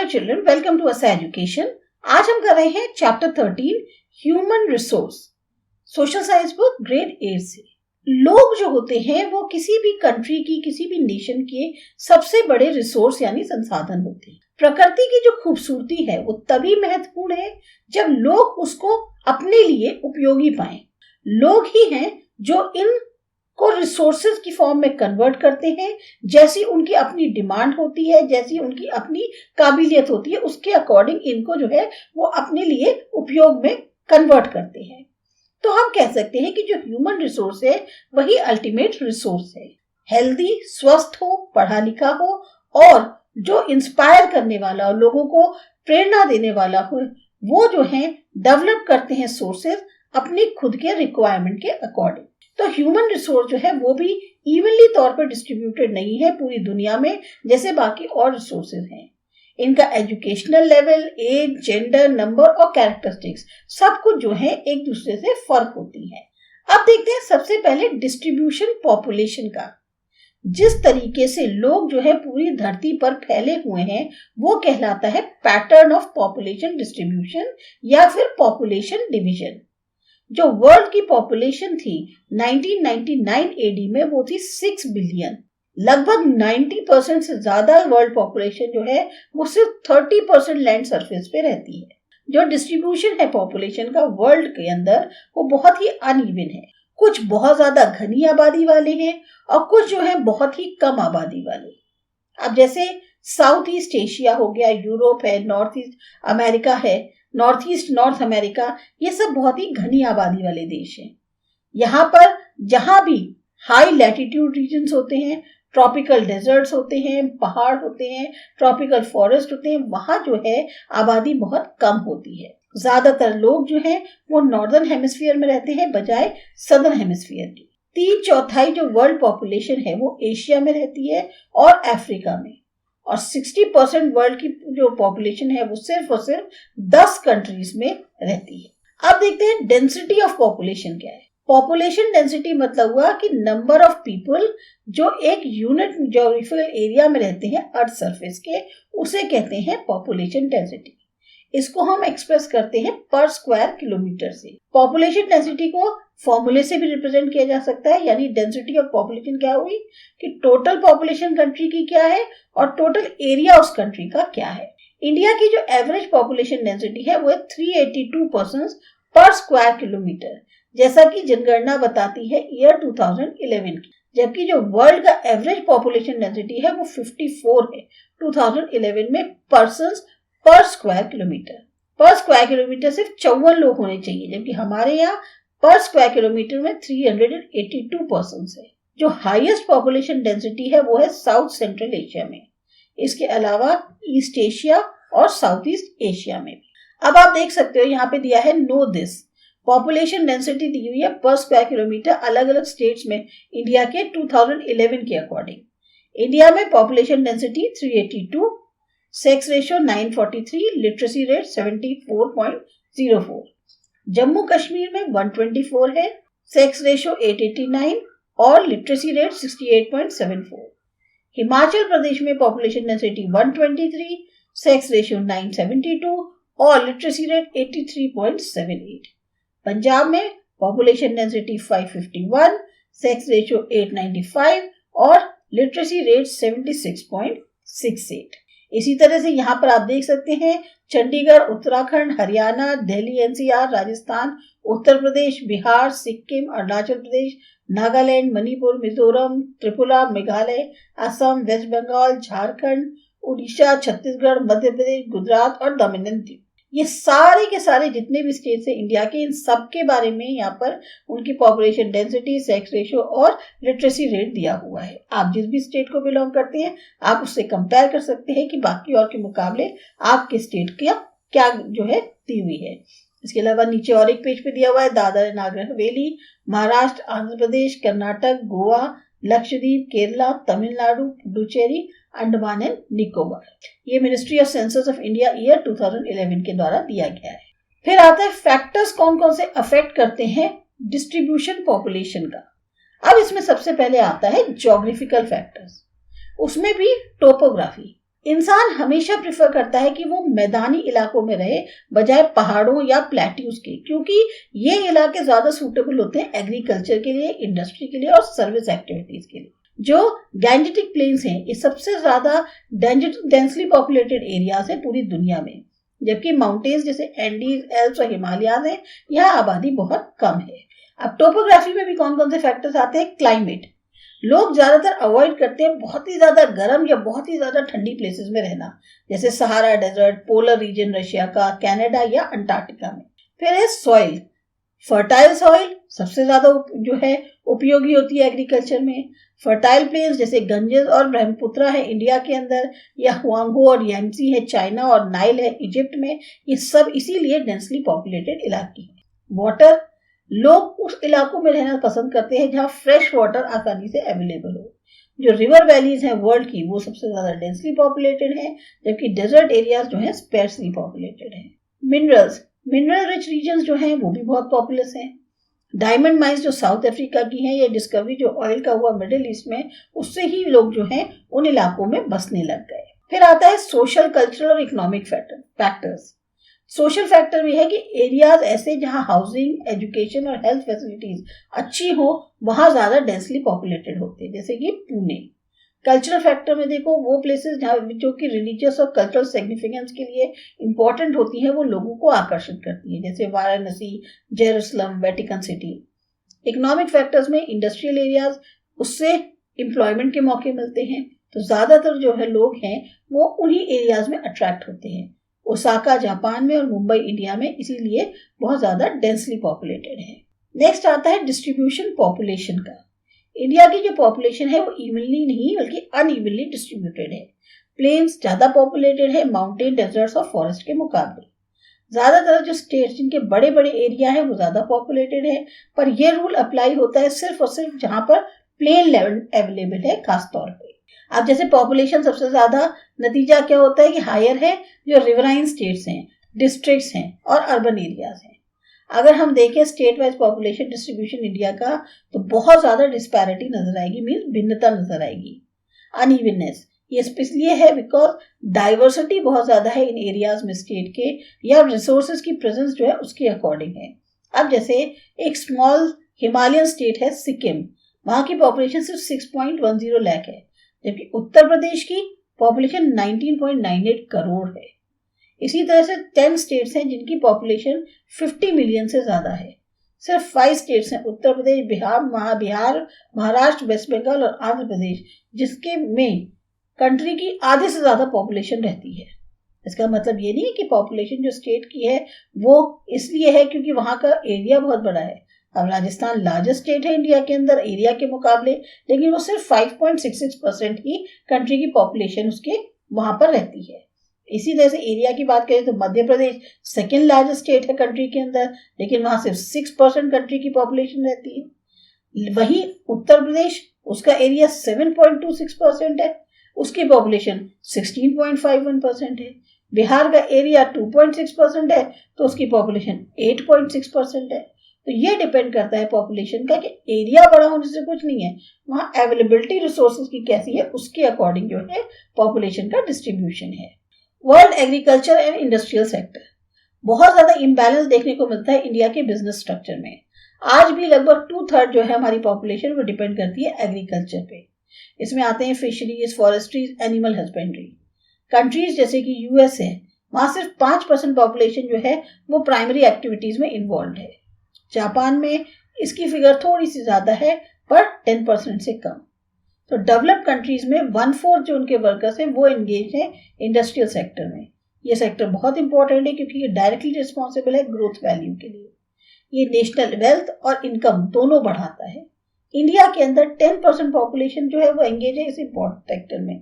children, welcome to ASA Education. आज हम कर रहे हैं chapter 13 human resource, social science book grade 8 से। लोग जो होते हैं वो किसी भी कंट्री की, किसी भी नेशन के सबसे बड़े रिसोर्स यानी संसाधन होते हैं। प्रकृति की जो खूबसूरती है वो तभी महत्वपूर्ण है जब लोग उसको अपने लिए उपयोगी पाएं। लोग ही हैं जो इन को रिसोर्सेज की फॉर्म में कन्वर्ट करते हैं। जैसी उनकी अपनी डिमांड होती है, जैसी उनकी अपनी काबिलियत होती है, उसके अकॉर्डिंग इनको जो है वो अपने लिए उपयोग में कन्वर्ट करते हैं। तो हम कह सकते हैं कि जो ह्यूमन रिसोर्स है वही अल्टीमेट रिसोर्स है। हेल्दी, स्वस्थ हो, पढ़ा लिखा हो और जो इंस्पायर करने वाला हो, लोगों को प्रेरणा देने वाला हो, वो जो है डेवलप करते हैं सोर्सेज अपनी खुद के रिक्वायरमेंट के अकॉर्डिंग। तो ह्यूमन रिसोर्स जो है वो भी इवनली तौर पर डिस्ट्रीब्यूटेड नहीं है पूरी दुनिया में जैसे बाकी और रिसोर्सेज हैं। इनका educational level, age, gender, number और कैरेक्टरिस्टिक्स सब कुछ जो है एक दूसरे से फर्क होती है। अब देखते हैं सबसे पहले डिस्ट्रीब्यूशन पॉपुलेशन का। जिस तरीके से लोग जो है पूरी धरती पर फैले हुए हैं वो कहलाता है पैटर्न ऑफ पॉपुलेशन डिस्ट्रीब्यूशन या फिर पॉपुलेशन डिवीजन। जो वर्ल्ड की पॉपुलेशन थी 1999 एडी में वो थी 6 बिलियन। लगभग 90% से ज्यादा वर्ल्ड पॉपुलेशन जो है वो सिर्फ 30% लैंड सरफेस पे रहती है। जो डिस्ट्रीब्यूशन है पॉपुलेशन का वर्ल्ड के अंदर वो बहुत ही अनइवन है। कुछ बहुत ज्यादा घनी आबादी वाले हैं और कुछ जो है बहुत ही कम आबादी वाले। अब जैसे साउथ ईस्ट एशिया हो गया, यूरोप है, नॉर्थ ईस्ट अमेरिका है, नॉर्थ ईस्ट नॉर्थ अमेरिका, ये सब बहुत ही घनी आबादी वाले देश हैं। यहाँ पर जहां भी हाई लैटिट्यूड रीजन्स होते हैं, ट्रॉपिकल डेजर्ट्स होते हैं, पहाड़ होते हैं, ट्रॉपिकल फॉरेस्ट होते हैं, वहां जो है आबादी बहुत कम होती है। ज्यादातर लोग जो हैं वो नॉर्दर्न हेमिस्फीयर में रहते हैं बजाय सदर्न हेमिस्फीयर की। 3/4 जो वर्ल्ड पॉपुलेशन है वो एशिया में रहती है और अफ्रीका में, और 60% वर्ल्ड की जो पॉपुलेशन है वो सिर्फ और सिर्फ 10 कंट्रीज में रहती है। अब देखते हैं डेंसिटी ऑफ पॉपुलेशन क्या है। पॉपुलेशन डेंसिटी मतलब हुआ कि नंबर ऑफ पीपल जो एक यूनिट ज्योग्राफिकल एरिया में रहते हैं अर्थ सरफेस के, उसे कहते हैं पॉपुलेशन डेंसिटी। इसको हम एक्सप्रेस करते हैं पर स्क्वायर किलोमीटर से। पॉपुलेशन डेंसिटी को फॉर्मूले से भी रिप्रेजेंट किया जा सकता है, यानी डेंसिटी ऑफ पॉपुलेशन क्या हुई कि टोटल पॉपुलेशन कंट्री की क्या है और टोटल एरिया उस कंट्री का क्या है। इंडिया की जो एवरेज पॉपुलेशन डेंसिटी है वो 382 पर्सन्स पर स्क्वायर किलोमीटर, जैसा कि जनगणना बताती है ईयर 2011 की। जबकि जो वर्ल्ड का एवरेज पॉपुलेशन डेंसिटी है वो 54 है 2011 में पर्सन्स पर स्क्वायर किलोमीटर। पर स्क्वायर किलोमीटर सिर्फ 54 लोग होने चाहिए, जबकि हमारे यहाँ पर स्क्वायर किलोमीटर में 382 पर्सन्स है। जो हाईएस्ट पॉपुलेशन डेंसिटी है वो है साउथ सेंट्रल एशिया में, इसके अलावा ईस्ट एशिया और साउथ ईस्ट एशिया में भी। अब आप देख सकते हो यहाँ पे दिया है नो दिस, पॉपुलेशन डेंसिटी दी हुई है पर स्क्वायर किलोमीटर अलग अलग स्टेट्स में इंडिया के 2011 के अकॉर्डिंग। इंडिया में population density 382, sex ratio 943, literacy rate 74.04। Jammu Kashmir में 124 है, सेक्स रेशियो 889 और लिटरेसी रेट 68.74। हिमाचल प्रदेश में पॉपुलेशन डेंसिटी 123, सेक्स रेशियो 972 और लिटरेसी रेट 83.78। पंजाब में पॉपुलेशन डेंसिटी 551, सेक्स रेशियो 895 और लिटरेसी रेट 76.68। इसी तरह से यहाँ पर आप देख सकते हैं चंडीगढ़, उत्तराखंड, हरियाणा, दिल्ली एनसीआर, राजस्थान, उत्तर प्रदेश, बिहार, सिक्किम, अरुणाचल प्रदेश, नागालैंड, मणिपुर, मिजोरम, त्रिपुरा, मेघालय, असम, वेस्ट बंगाल, झारखंड, उड़ीसा, छत्तीसगढ़, मध्य प्रदेश, गुजरात और दमन दीव, ये सारे के सारे जितने भी स्टेट्स हैं इंडिया के, इन सब के बारे में यहाँ पर उनकी पॉपुलेशन डेंसिटी, सेक्स रेशियो और लिटरेसी रेट दिया हुआ है। आप जिस भी स्टेट को बिलोंग करते हैं आप उससे कंपेयर कर सकते हैं कि बाकी और के मुकाबले आपके स्टेट का क्या जो है दी हुई है। इसके अलावा नीचे और एक पेज पे दिया हुआ है दादरा नगर हवेली, महाराष्ट्र, आंध्र प्रदेश, कर्नाटक, गोवा, लक्षद्वीप, केरला, तमिलनाडु, पुडुचेरी, अंडमान एंड निकोबार। ये ministry of census of India year 2011 के द्वारा दिया गया है। फिर आता है फैक्टर्स कौन कौन से अफेक्ट करते हैं डिस्ट्रीब्यूशन पॉपुलेशन का। अब इसमें सबसे पहले आता है ज्योग्राफिकल फैक्टर्स, उसमें भी टोपोग्राफी। इंसान हमेशा प्रेफर करता है कि वो मैदानी इलाकों में रहे बजाय पहाड़ों या प्लेट्यूज के, क्योंकि ये इलाके ज्यादा सूटेबल होते हैं एग्रीकल्चर के लिए, इंडस्ट्री के लिए और सर्विस एक्टिविटीज के लिए। जो गैंजेटिक प्लेन्स हैं ये सबसे ज्यादा डेंसली पॉपुलेटेड एरियाज है पूरी दुनिया में, जबकि माउंटेन्स जैसे एंडीज, एल्प्स और हिमालयाज हैं, यहाँ आबादी बहुत कम है। अब टोपोग्राफी में भी कौन कौन से फैक्टर्स आते हैं? क्लाइमेट। लोग ज्यादातर अवॉइड करते हैं बहुत ही ज्यादा गर्म या बहुत ही ज्यादा ठंडी प्लेसेस में रहना, जैसे Sahara desert, polar region Russia का, कनाडा या अंटार्कटिका में। फिर है सॉइल। फर्टाइल सॉइल सबसे ज्यादा जो है उपयोगी होती है एग्रीकल्चर में। फर्टाइल प्लेन्स जैसे गंजेस और ब्रह्मपुत्रा है इंडिया के अंदर, या हुआंगो और यांसी है चाइना, और नाइल है इजिप्ट में, ये सब इसीलिए डेंसली पॉपुलेटेड इलाके हैं। वाटर। लोग उस इलाकों में रहना पसंद करते हैं जहाँ फ्रेश वाटर आसानी से अवेलेबल हो। जो रिवर वैलीज हैं वर्ल्ड की वो सबसे ज्यादा डेंसली पॉपुलेटेड है, जबकि डेजर्ट एरियाज जो है स्पेर्सली पॉपुलेटेड है। मिनरल्स। मिनरल रिच रीजन्स जो हैं वो भी बहुत पॉपुलस हैं। डायमंड माइंस जो साउथ अफ्रीका की हैं, ये डिस्कवरी जो ऑयल का हुआ मिडिल ईस्ट में, उससे ही लोग जो हैं उन इलाकों में बसने लग गए। फिर आता है सोशल, कल्चरल और इकोनॉमिक फैक्टर्स। सोशल फैक्टर भी है कि एरियाज ऐसे जहां हाउसिंग, एजुकेशन और हेल्थ फैसिलिटीज अच्छी हो वहां ज्यादा डेंसली पॉपुलेटेड होते हैं, जैसे कि पुणे। कल्चरल फैक्टर में देखो वो प्लेसेस जहाँ जो कि रिलीजियस और कल्चरल सिग्निफिकेंस के लिए इंपॉर्टेंट होती हैं वो लोगों को आकर्षित करती है, जैसे Varanasi, Jerusalem, Vatican city. Economic factors में इंडस्ट्रियल एरियाज, उससे एम्प्लॉयमेंट के मौके मिलते हैं, तो ज्यादातर जो है लोग हैं वो उन्हीं एरियाज में अट्रैक्ट होते हैं। ओसाका जापान में और मुंबई इंडिया में इसीलिए बहुत ज्यादा डेंसली पॉपुलेटेड है। नेक्स्ट आता है डिस्ट्रीब्यूशन पॉपुलेशन का। इंडिया की जो पॉपुलेशन है वो इवनली नहीं बल्कि अनइवनली डिस्ट्रीब्यूटेड है। प्लेन्स ज्यादा पॉपुलेटेड है माउंटेन, डेजर्ट्स और फॉरेस्ट के मुकाबले। ज्यादातर जो स्टेट्स जिनके बड़े बड़े एरिया है वो ज्यादा पॉपुलेटेड है, पर यह रूल अप्लाई होता है सिर्फ और सिर्फ जहां पर प्लेन लेवल अवेलेबल है खास तौर पे। अब जैसे पॉपुलेशन सबसे ज्यादा, नतीजा क्या होता है कि हायर है जो रिवराइन स्टेट्स हैं, डिस्ट्रिक्ट्स हैं और अर्बन एरियाज हैं। अगर हम देखें state wise population distribution India का, तो बहुत ज्यादा डिस्पैरिटी नजर आएगी, मीन्स भिन्नता नजर आएगी, अनइवननेस। ये इसलिए है बिकॉज डाइवर्सिटी बहुत ज्यादा है इन एरियाज में स्टेट के, या रिसोर्सेज की प्रेजेंस जो है उसके अकॉर्डिंग है। अब जैसे एक स्मॉल हिमालयन स्टेट है सिक्किम, वहां की पॉपुलेशन सिर्फ 6.10 लाख है, जबकि उत्तर प्रदेश की पॉपुलेशन 19.98 करोड़ है। इसी तरह से 10 स्टेट्स हैं जिनकी पॉपुलेशन 50 मिलियन से ज्यादा है। सिर्फ 5 स्टेट्स हैं, उत्तर प्रदेश, बिहार, महाराष्ट्र, वेस्ट बंगाल और आंध्र प्रदेश, जिसके में कंट्री की आधे से ज्यादा पॉपुलेशन रहती है। इसका मतलब ये नहीं है कि पॉपुलेशन जो स्टेट की है वो इसलिए है क्योंकि वहां का एरिया बहुत बड़ा है। अब राजस्थान लार्जेस्ट स्टेट है इंडिया के अंदर एरिया के मुकाबले, लेकिन वो सिर्फ 5.66% ही कंट्री की पॉपुलेशन उसके वहां पर रहती है। इसी तरह से एरिया की बात करें तो Madhya Pradesh second largest state है कंट्री के अंदर, लेकिन वहां सिर्फ 6% कंट्री की पॉपुलेशन रहती है। वहीं उत्तर प्रदेश, उसका एरिया 7.26% है, उसकी पॉपुलेशन 16.51% है। बिहार का एरिया 2.6% है, तो उसकी पॉपुलेशन 8.6% है। तो ये डिपेंड करता है पॉपुलेशन का कि एरिया बड़ा होने से कुछ नहीं है, वहाँ अवेलेबिलिटी रिसोर्सेज की कैसी है उसके अकॉर्डिंग जो है पॉपुलेशन का डिस्ट्रीब्यूशन है। World agriculture and industrial sector, बहुत ज्यादा इम्बैलेंस देखने को मिलता है इंडिया के बिजनेस स्ट्रक्चर में। आज भी लगभग 2/3 जो है हमारी पॉपुलेशन वो डिपेंड करती है एग्रीकल्चर पे। इसमें आते हैं फिशरीज, फॉरेस्ट्रीज, एनिमल हस्बेंड्री। कंट्रीज जैसे कि यूएस है, वहां सिर्फ 5% पॉपुलेशन जो है वो प्राइमरी एक्टिविटीज में इन्वॉल्व है। जापान में इसकी फिगर थोड़ी सी ज्यादा है पर 10% से कम। तो डेवलप्ड कंट्रीज में 1/4 जो उनके वर्कर्स हैं वो एंगेज हैं इंडस्ट्रियल सेक्टर में। ये सेक्टर बहुत इंपॉर्टेंट है क्योंकि ये डायरेक्टली रिस्पॉन्सिबल है ग्रोथ वैल्यू के लिए। ये नेशनल वेल्थ और इनकम दोनों बढ़ाता है। इंडिया के अंदर 10% पॉपुलेशन जो है वो एंगेज है इस इम्पोर्टेंट सेक्टर में,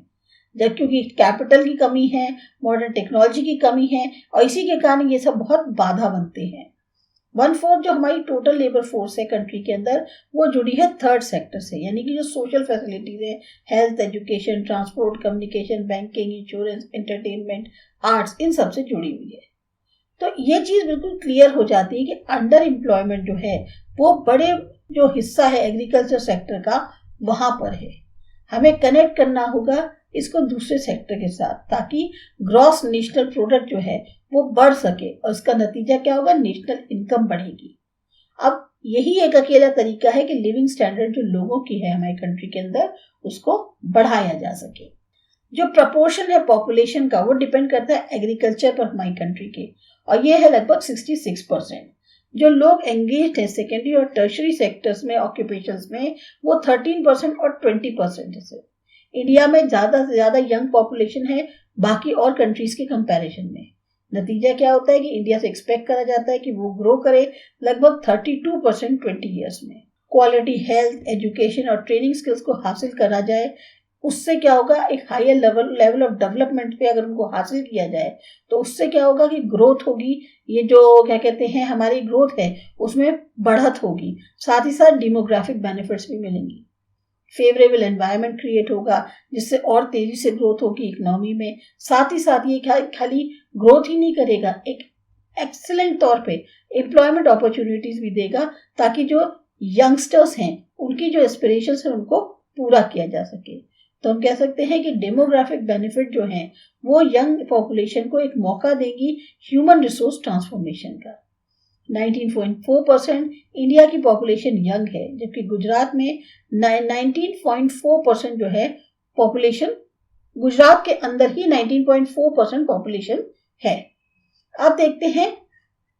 जब क्योंकि कैपिटल की कमी है, मॉडर्न टेक्नोलॉजी की कमी है और इसी के कारण ये सब बहुत बाधा बनते हैं। 1/4 जो हमारी टोटल लेबर फोर्स है कंट्री के अंदर वो जुड़ी है थर्ड सेक्टर से, यानी कि जो सोशल फैसिलिटीज है, health, education, transport, communication, banking, insurance, entertainment, arts, इन सब से जुड़ी हुई है। तो ये चीज बिल्कुल क्लियर हो जाती है कि अंडर एम्प्लॉयमेंट जो है वो बड़े जो हिस्सा है एग्रीकल्चर सेक्टर का वहां पर है। हमें कनेक्ट करना होगा इसको दूसरे सेक्टर के साथ, ताकि ग्रॉस नेशनल प्रोडक्ट जो है वो बढ़ सके और उसका नतीजा क्या होगा, नेशनल इनकम बढ़ेगी। अब यही एक अकेला तरीका है कि लिविंग स्टैंडर्ड जो लोगों की है हमारी कंट्री के अंदर उसको बढ़ाया जा सके। जो प्रपोर्शन है पॉपुलेशन का वो डिपेंड करता है एग्रीकल्चर पर हमारी कंट्री के, और ये है लगभग 66%। जो लोग एंगेज हैं सेकेंडरी और टर्शरी सेक्टर्स में ऑक्यूपेशंस में वो 13% और 20% है। इंडिया में ज़्यादा से ज़्यादा यंग पॉपुलेशन है बाकी और कंट्रीज के कंपैरिजन में। नतीजा क्या होता है कि इंडिया से एक्सपेक्ट करा जाता है कि वो ग्रो करे लगभग 32% 20 ईयर्स में। क्वालिटी हेल्थ, एजुकेशन और ट्रेनिंग स्किल्स को हासिल करा जाए, उससे क्या होगा, एक हायर लेवल ऑफ डेवलपमेंट पे अगर उनको हासिल किया जाए तो उससे क्या होगा कि ग्रोथ होगी। ये जो क्या कहते हैं हमारी ग्रोथ है उसमें बढ़त होगी, साथ ही साथ डेमोग्राफिक बेनिफिट्स भी मिलेंगी। फेवरेबल एनवायरनमेंट क्रिएट होगा जिससे और तेजी से ग्रोथ होगी इकोनॉमी में। साथ ही साथ ये खाली ग्रोथ ही नहीं करेगा, एक एक्सीलेंट तौर पे एम्प्लॉयमेंट अपॉर्चुनिटीज भी देगा, ताकि जो यंगस्टर्स हैं उनकी जो एस्पिरेशंस हैं उनको पूरा किया जा सके। तो हम कह सकते हैं कि डेमोग्राफिक बेनिफिट जो हैं वो यंग पॉपुलेशन को एक मौका देगी ह्यूमन रिसोर्स ट्रांसफॉर्मेशन का। 19.4% इंडिया की पॉपुलेशन यंग है, जबकि गुजरात में 19.4% जो है पॉपुलेशन, गुजरात के अंदर ही 19.4% पॉपुलेशन है। अब देखते हैं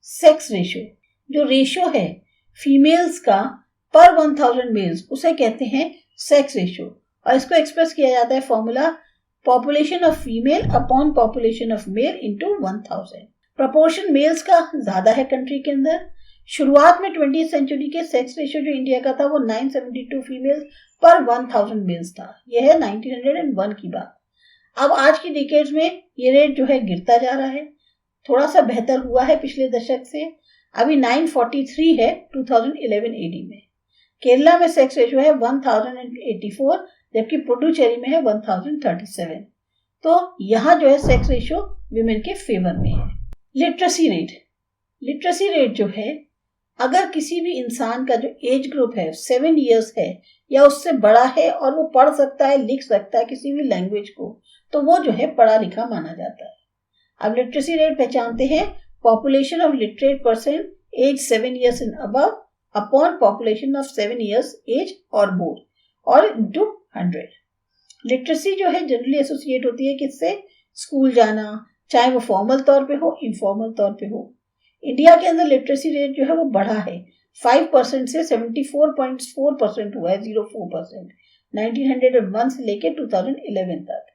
सेक्स रेशियो। जो रेशियो है फीमेल्स का पर 1000 मेल्स उसे कहते हैं सेक्स रेशियो, और इसको एक्सप्रेस किया जाता है formula population of female upon population of male into 1000। Proportion males का ज्यादा है कंट्री के अंदर। शुरुआत में 20th सेंचुरी के सेक्स रेशियो जो इंडिया का था वो 972 फीमेल्स पर 1000 मेल्स था। यह है 1901 की बात। अब आज की डिकेड्स में ये रेट जो है गिरता जा रहा है, थोड़ा सा बेहतर हुआ है पिछले दशक से, अभी 943 है 2011 AD में। केरला में सेक्स रेशियो है 1084, जबकि पुडुचेरी में है 1037। तो यहाँ जो है सेक्स रेशियो विमेन के फेवर में है। लिटरेसी रेट जो है, अगर किसी भी इंसान का जो एज ग्रुप है 7 इयर्स है या उससे बड़ा है और वो पढ़ सकता है, लिख सकता है किसी भी लैंग्वेज को, तो वो जो है पढ़ा लिखा माना जाता है। अब लिटरेसी रेट पहचानते हैं population of literate person age 7 years and above upon population of 7 years age और मोर और इनटू 100। लिटरेसी जो है जनरली एसोसिएट होती है किससे, स्कूल जाना, चाहे वो फॉर्मल तौर पे हो इनफॉर्मल तौर पे हो। इंडिया के अंदर लिटरेसी रेट जो है वो बढ़ा है 5% से 74.4% हुआ है, 04% 1901 से लेके 2011 तक।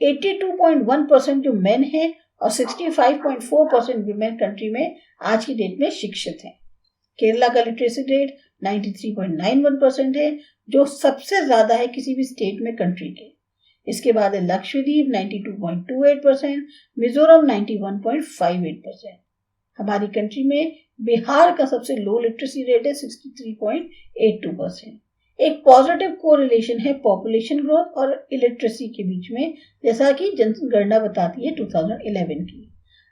82.1% जो मेन है और 65.4% विमेन कंट्री में आज की डेट में शिक्षित हैं। केरला का लिटरेसी रेट 93.91% है, जो सबसे ज्यादा है किसी भी स्टेट में कंट्री के। इसके बाद है लक्षद्वीप 92.28%, मिजोरम 91.58%। हमारी कंट्री में बिहार का सबसे लो लिटरेसी रेट है 63.82%। एक पॉजिटिव कोरिलेशन है पॉपुलेशन ग्रोथ और इलिटरेसी के बीच में, जैसा कि जनगणना बताती है 2011 की।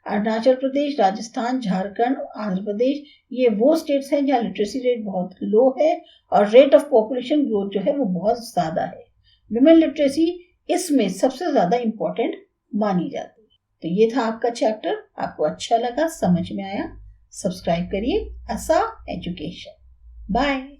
अरुणाचल प्रदेश, राजस्थान, झारखंड, आंध्र प्रदेश ये वो स्टेट्स हैं जहाँ लिटरेसी रेट बहुत लो है और रेट ऑफ पॉपुलेशन ग्रोथ जो है वो बहुत ज्यादा है। विमेन लिटरेसी इसमें सबसे ज्यादा इंपॉर्टेंट मानी जाती है। तो ये था आपका चैप्टर, आपको अच्छा लगा, समझ में आया, सब्सक्राइब करिए आसा एजुकेशन। बाय।